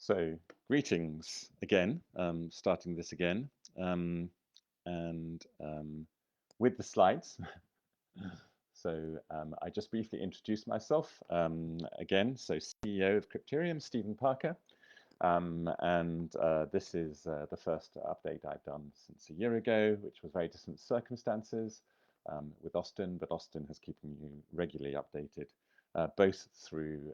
So, greetings again, starting this again, and with the slides. So, I just briefly introduced myself again. So, CEO of Crypterium, Steven Parker, and this is the first update I've done since a year ago, which was very different circumstances with Austin, but Austin has keeping you regularly updated, both through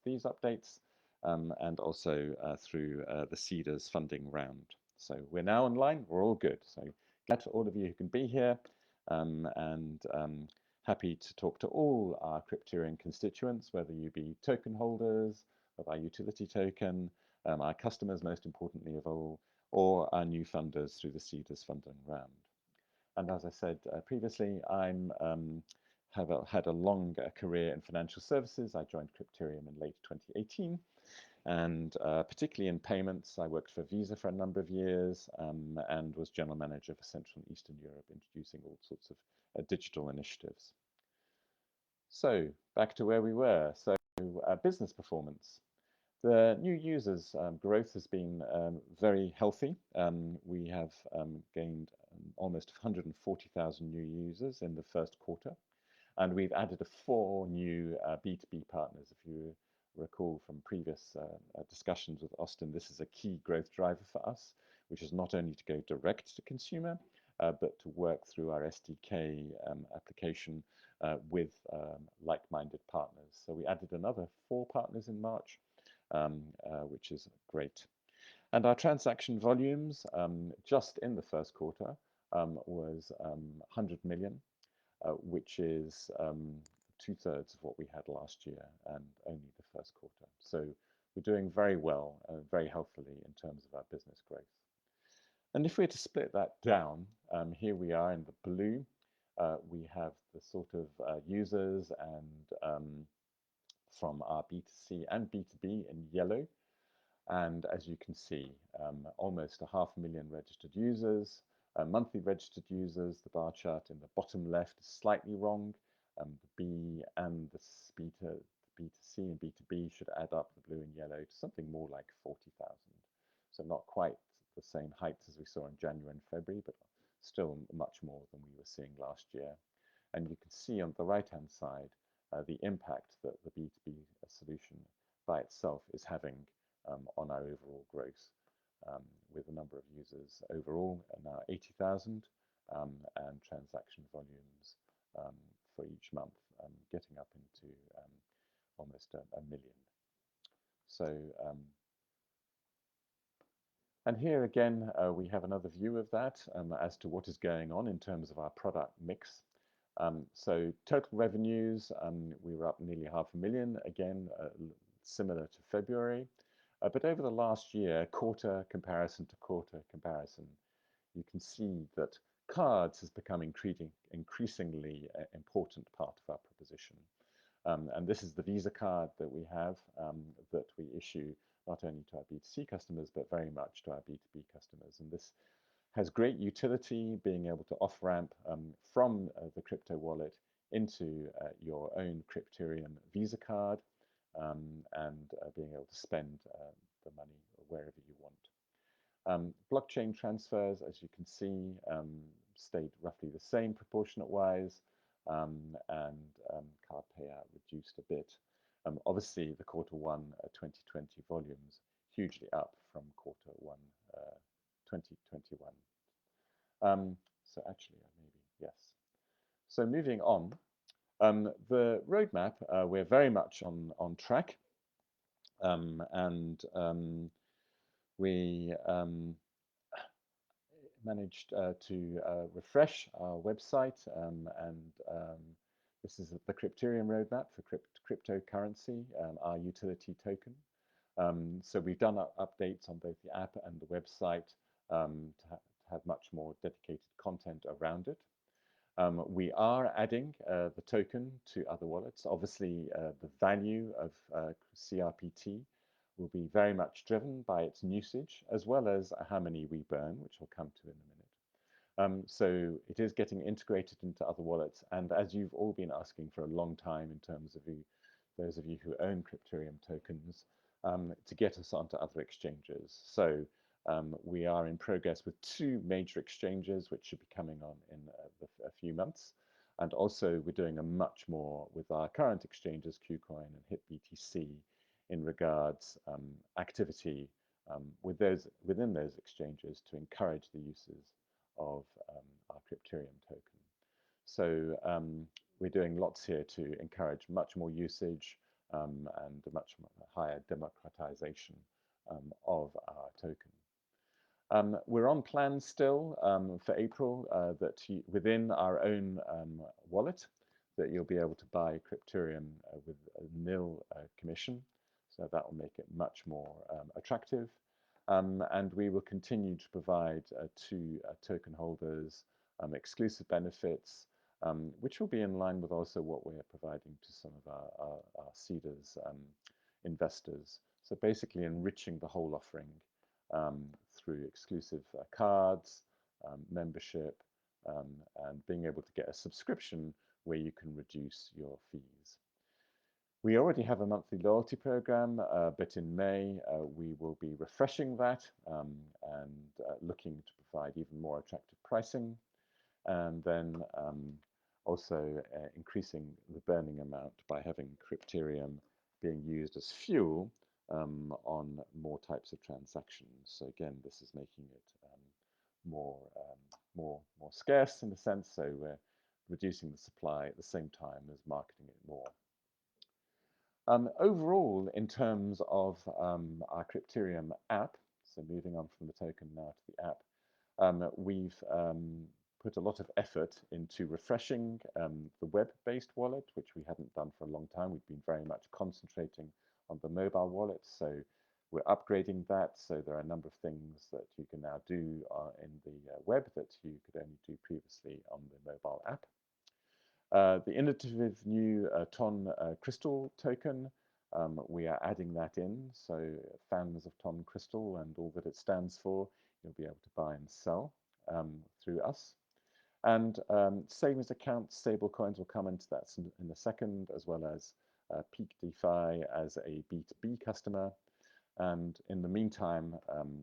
these updates and also through the Seeders funding round. So we're now online, we're all good. So glad to all of you who can be here and happy to talk to all our Crypterium constituents, whether you be token holders of our utility token, our customers most importantly of all, or our new funders through the Seeders funding round. And as I said previously, I'm have had a long career in financial services. I joined Crypterium in late 2018, and particularly in payments. I worked for Visa for a number of years and was general manager for Central and Eastern Europe, introducing all sorts of digital initiatives. So back to where we were. So business performance. The new users growth has been very healthy. We have gained almost 140,000 new users in the first quarter, and we've added 4 new B2B partners. If you recall from previous discussions with Austin, this is a key growth driver for us, which is not only to go direct to consumer, but to work through our SDK application with like-minded partners. So we added another 4 partners in March, which is great. And our transaction volumes just in the first quarter was 100 million, which is 2/3 of what we had last year and only the first quarter. So we're doing very well, very healthily in terms of our business growth. And if we were to split that down, here we are in the blue. We have the sort of users and from our B2C and B2B in yellow. And as you can see, almost 500,000 registered users, monthly registered users. The bar chart in the bottom left is slightly wrong. The B and the B2C and B2B should add up, the blue and yellow, to something more like 40,000. So not quite the same heights as we saw in January and February, but still much more than we were seeing last year. And you can see on the right-hand side the impact that the B2B solution by itself is having on our overall growth, with the number of users overall now 80,000 and transaction volumes for each month getting up into almost a million. So, and here again, we have another view of that as to what is going on in terms of our product mix. So total revenues, we were up nearly 500,000, again, similar to February. But over the last year, quarter comparison to quarter comparison, you can see that cards has become increasingly important part of our proposition. And this is the Visa card that we have that we issue not only to our B2C customers, but very much to our B2B customers. And this has great utility, being able to off-ramp from the crypto wallet into your own Crypterium Visa card and being able to spend the money wherever you want. Blockchain transfers, as you can see, stayed roughly the same proportionate-wise, and card payout reduced a bit. Obviously, the Q1 2020 volumes hugely up from Q1 2021. So actually, maybe, yes. So moving on, the roadmap, we're very much on track, and we managed to refresh our website, and this is the Crypterium roadmap for cryptocurrency, our utility token. So we've done updates on both the app and the website to have much more dedicated content around it. We are adding the token to other wallets. Obviously, the value of CRPT will be very much driven by its usage, as well as how many we burn, which we'll come to in a minute. So it is getting integrated into other wallets. And as you've all been asking for a long time in terms of those of you who own Crypterium tokens, to get us onto other exchanges. So we are in progress with 2 major exchanges, which should be coming on in a few months. And also we're doing a much more with our current exchanges, KuCoin and HitBTC, in regards activity within those exchanges to encourage the uses of our Crypterium token. So we're doing lots here to encourage much more usage and a much higher democratization of our token. We're on plan still for April that within our own wallet that you'll be able to buy Crypterium with a nil commission. So that will make it much more attractive. And we will continue to provide to token holders exclusive benefits, which will be in line with also what we're providing to some of our seeders investors. So basically enriching the whole offering through exclusive cards, membership, and being able to get a subscription where you can reduce your fees. We already have a monthly loyalty program, but in May we will be refreshing that and looking to provide even more attractive pricing, and then also increasing the burning amount by having Crypterium being used as fuel on more types of transactions. So again, this is making it more scarce in a sense. So we're reducing the supply at the same time as marketing it more. Overall, in terms of our Crypterium app, so moving on from the token now to the app, we've put a lot of effort into refreshing the web-based wallet, which we hadn't done for a long time. We've been very much concentrating on the mobile wallet, so we're upgrading that. So there are a number of things that you can now do in the web that you could only do previously on the mobile app. The innovative new TON Crystal token, we are adding that in. So fans of TON Crystal and all that it stands for, you'll be able to buy and sell through us. And savings accounts, stablecoins will come into that in a second, as well as peakdefi as a B2B customer. And in the meantime,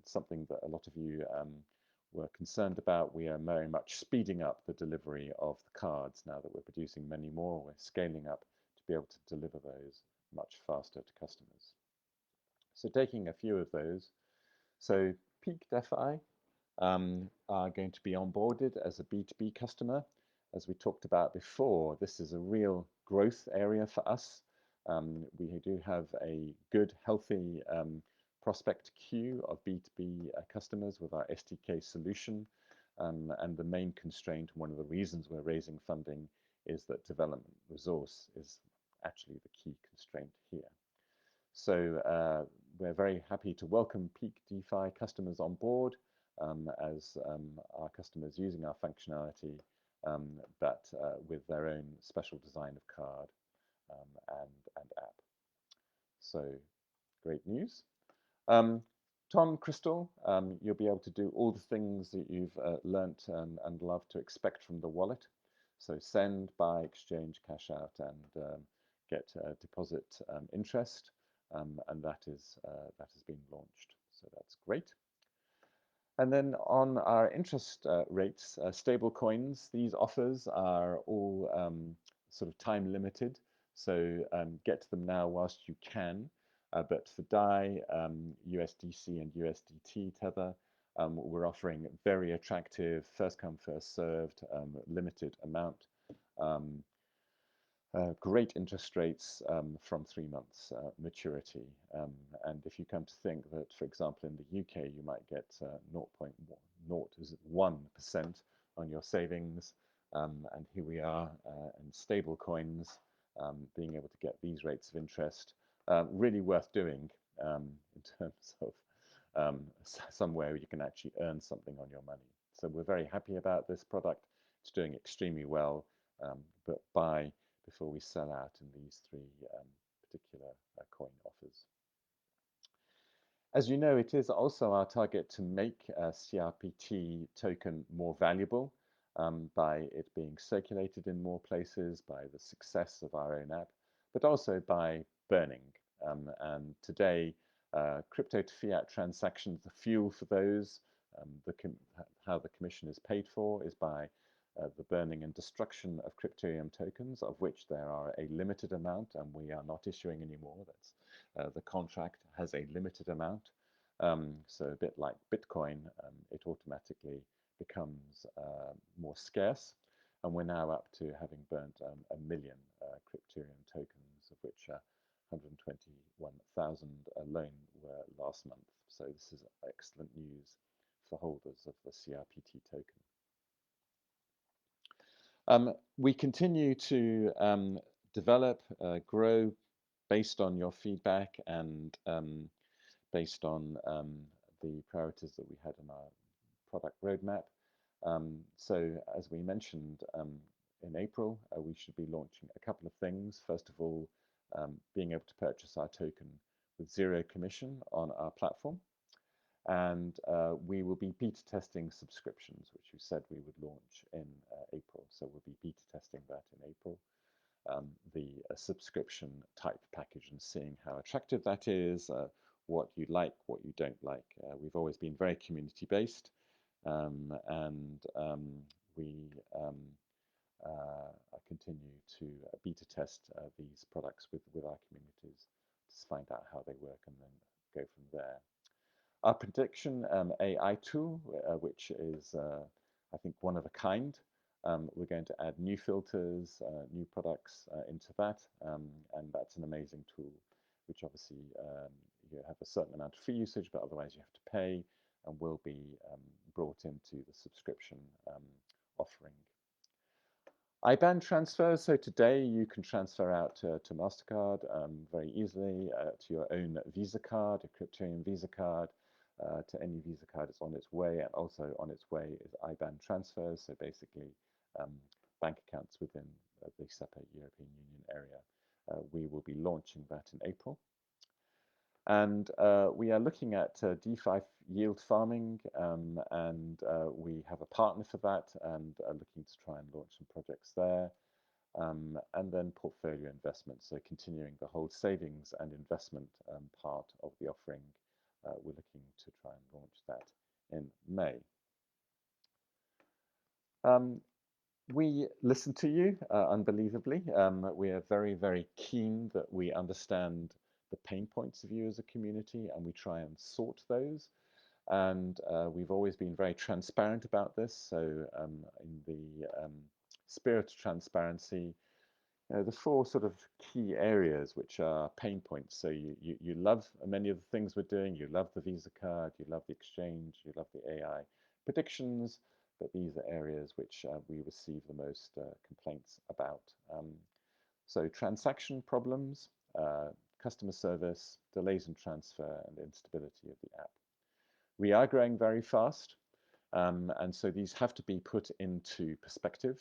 something that a lot of you were concerned about, we are very much speeding up the delivery of the cards now that we're producing many more. We're scaling up to be able to deliver those much faster to customers. So taking a few of those, so peakdefi are going to be onboarded as a B2B customer. As we talked about before, this is a real growth area for us. We do have a good, healthy prospect queue of B2B customers with our SDK solution. And the main constraint, one of the reasons we're raising funding, is that development resource is actually the key constraint here. So we're very happy to welcome peakdefi customers on board as our customers using our functionality, but with their own special design of card and app. So great news. TON Crystal, you'll be able to do all the things that you've learnt and love to expect from the wallet. So send, buy, exchange, cash out, and get deposit interest, and that has been launched. So that's great. And then on our interest rates, stable coins, these offers are all sort of time limited. So get to them now whilst you can. But for DAI, USDC and USDT Tether, we're offering very attractive first come, first served, limited amount. Great interest rates from 3 months maturity. And if you come to think that, for example, in the UK, you might get 0.01% on your savings. And here we are in stable coins, being able to get these rates of interest. Really worth doing in terms of somewhere you can actually earn something on your money. So we're very happy about this product. It's doing extremely well, but buy before we sell out in these 3 particular coin offers. As you know, it is also our target to make CRPT token more valuable by it being circulated in more places, by the success of our own app, but also by burning. And today, Crypto to fiat transactions, the fuel for those, how the commission is paid for is by the burning and destruction of Crypterium tokens, of which there are a limited amount, and we are not issuing any more. That's the contract has a limited amount. So a bit like Bitcoin, it automatically becomes more scarce, and we're now up to having burnt 1 million Crypterium tokens, of which 121,000 alone were last month. So this is excellent news for holders of the CRPT token. We continue to develop, grow based on your feedback and based on the priorities that we had in our product roadmap. So as we mentioned in April, we should be launching a couple of things. First of all, being able to purchase our token with zero commission on our platform. And we will be beta testing subscriptions, which we said we would launch in April. So we'll be beta testing that in April. The subscription type package and seeing how attractive that is, what you like, what you don't like. We've always been very community based, and we continue to beta test these products with our communities to find out how they work and then go from there. Our prediction AI tool, which is, I think, one of a kind. We're going to add new filters, new products into that, and that's an amazing tool, which obviously you have a certain amount of free usage, but otherwise you have to pay, and will be brought into the subscription offering. IBAN transfers, so today you can transfer out to MasterCard very easily, to your own Visa card, a Crypterium Visa card, to any Visa card that's on its way, and also on its way is IBAN transfers, so basically bank accounts within the SEPA European Union area. We will be launching that in April. And we are looking at DeFi yield farming, and we have a partner for that, and are looking to try and launch some projects there. And then portfolio investments, so continuing the whole savings and investment part of the offering. We're looking to try and launch that in May. We listen to you, unbelievably. We are very, very keen that we understand the pain points of you as a community, and we try and sort those. And we've always been very transparent about this. So in the spirit of transparency, the four sort of key areas which are pain points. So you love many of the things we're doing. You love the Visa card, you love the exchange, you love the AI predictions, but these are areas which we receive the most complaints about. So transaction problems, customer service, delays in transfer, and instability of the app. We are growing very fast, and so these have to be put into perspective.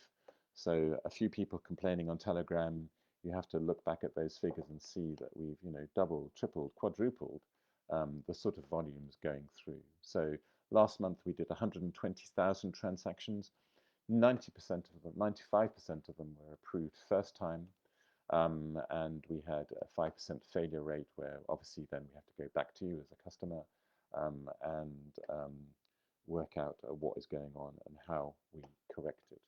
So a few people complaining on Telegram, you have to look back at those figures and see that we've, doubled, tripled, quadrupled the sort of volumes going through. So last month we did 120,000 transactions. 90% of them, 95% of them were approved first time. And we had a 5% failure rate where obviously then we have to go back to you as a customer and work out what is going on and how we correct it.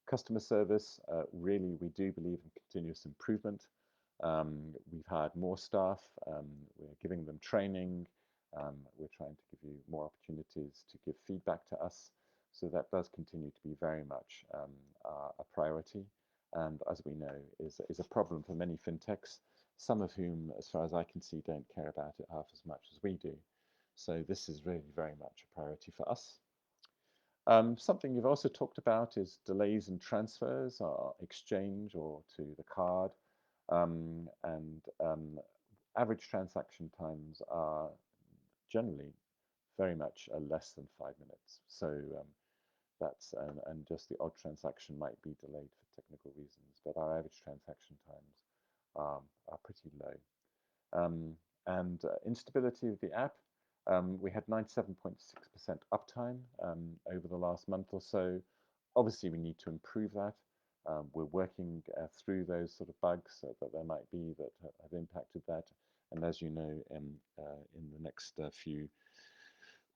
Customer service, really we do believe in continuous improvement. We've hired more staff, we're giving them training, we're trying to give you more opportunities to give feedback to us. So that does continue to be very much a priority, and as we know, is a problem for many fintechs, some of whom, as far as I can see, don't care about it half as much as we do. So this is really very much a priority for us. Something you've also talked about is delays in transfers or exchange or to the card, and average transaction times are generally very much less than 5 minutes. So that's and just the odd transaction might be delayed for technical reasons, but our average transaction times are pretty low. And instability of the app, we had 97.6% uptime over the last month or so. Obviously, we need to improve that. We're working through those sort of bugs that there might be that have impacted that, And as you know, in the next few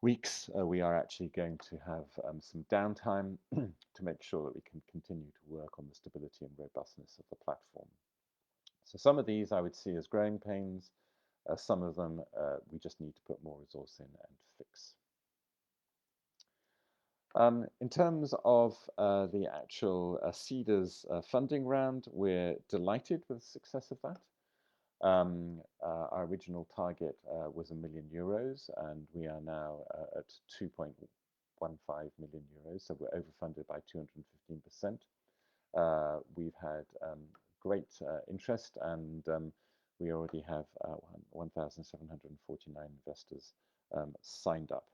weeks, we are actually going to have some downtime to make sure that we can continue to work on the stability and robustness of the platform. So some of these I would see as growing pains. Some of them we just need to put more resource in and fix. In terms of the actual Seeders funding round, we're delighted with the success of that. Our original target was €1 million, and we are now at 2.15 million euros, so we're overfunded by 215%. We've had great interest, and we already have 1,749 investors signed up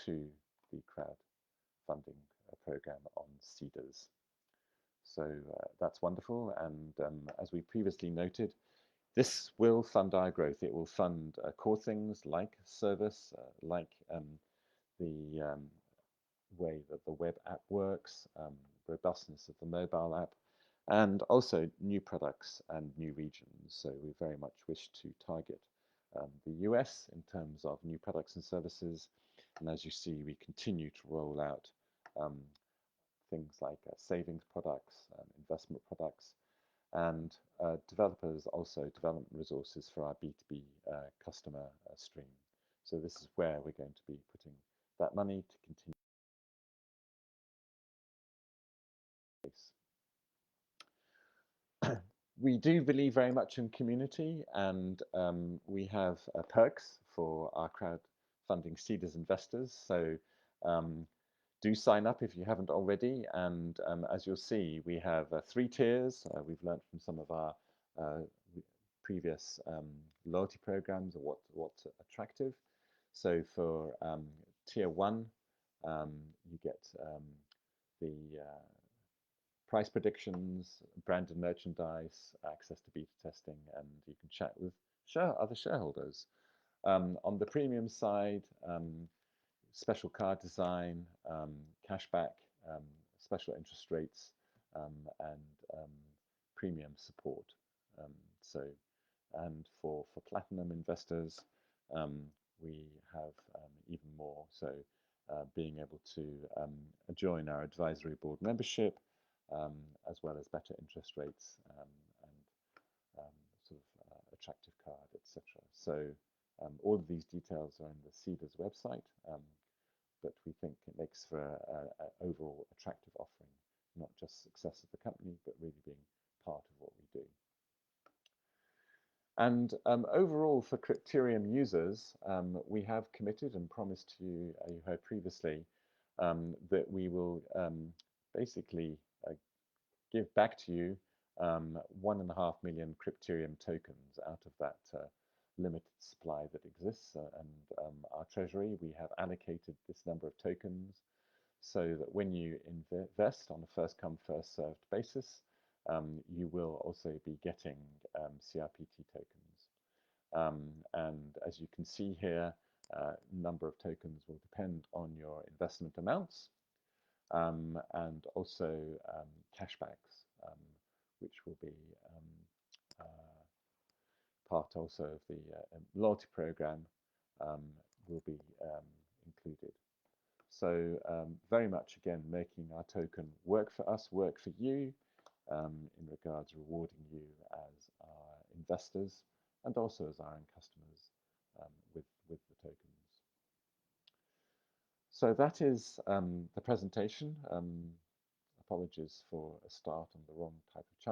to the crowdfunding program on Seeders. So that's wonderful, and as we previously noted, this will fund our growth. It will fund core things like service, like the way that the web app works, robustness of the mobile app, and also new products and new regions. So we very much wish to target the US in terms of new products and services. And as you see, we continue to roll out things like savings products, investment products, and developers also development resources for our B2B customer stream. So this is where we're going to be putting that money to continue. We do believe very much in community, and we have perks for our crowdfunding Seeders investors. So do sign up if you haven't already. And as you'll see, we have 3 tiers. We've learned from some of our previous loyalty programs or what's attractive. So for tier 1, you get the price predictions, branded merchandise, access to beta testing, and you can chat with other shareholders. On the premium side, special card design, cashback, special interest rates, and premium support. And for platinum investors, we have even more. So being able to join our advisory board membership, as well as better interest rates and sort of attractive card, etc. So all of these details are in the Seeders website, but we think it makes for an overall attractive offering, not just success of the company, but really being part of what we do. And overall, for Crypterium users, we have committed and promised to you, you heard previously, that we will basically give back to you 1.5 million Crypterium tokens out of that limited supply that exists. And our treasury, we have allocated this number of tokens so that when you invest on a first come, first served basis, you will also be getting CRPT tokens. And as you can see here, number of tokens will depend on your investment amounts, and also cashbacks, which will be part also of the loyalty program, will be included. So very much, again, making our token work for us, work for you, in regards rewarding you as our investors and also as our own customers with the tokens. So that is the presentation. Apologies for a start on the wrong type of channel.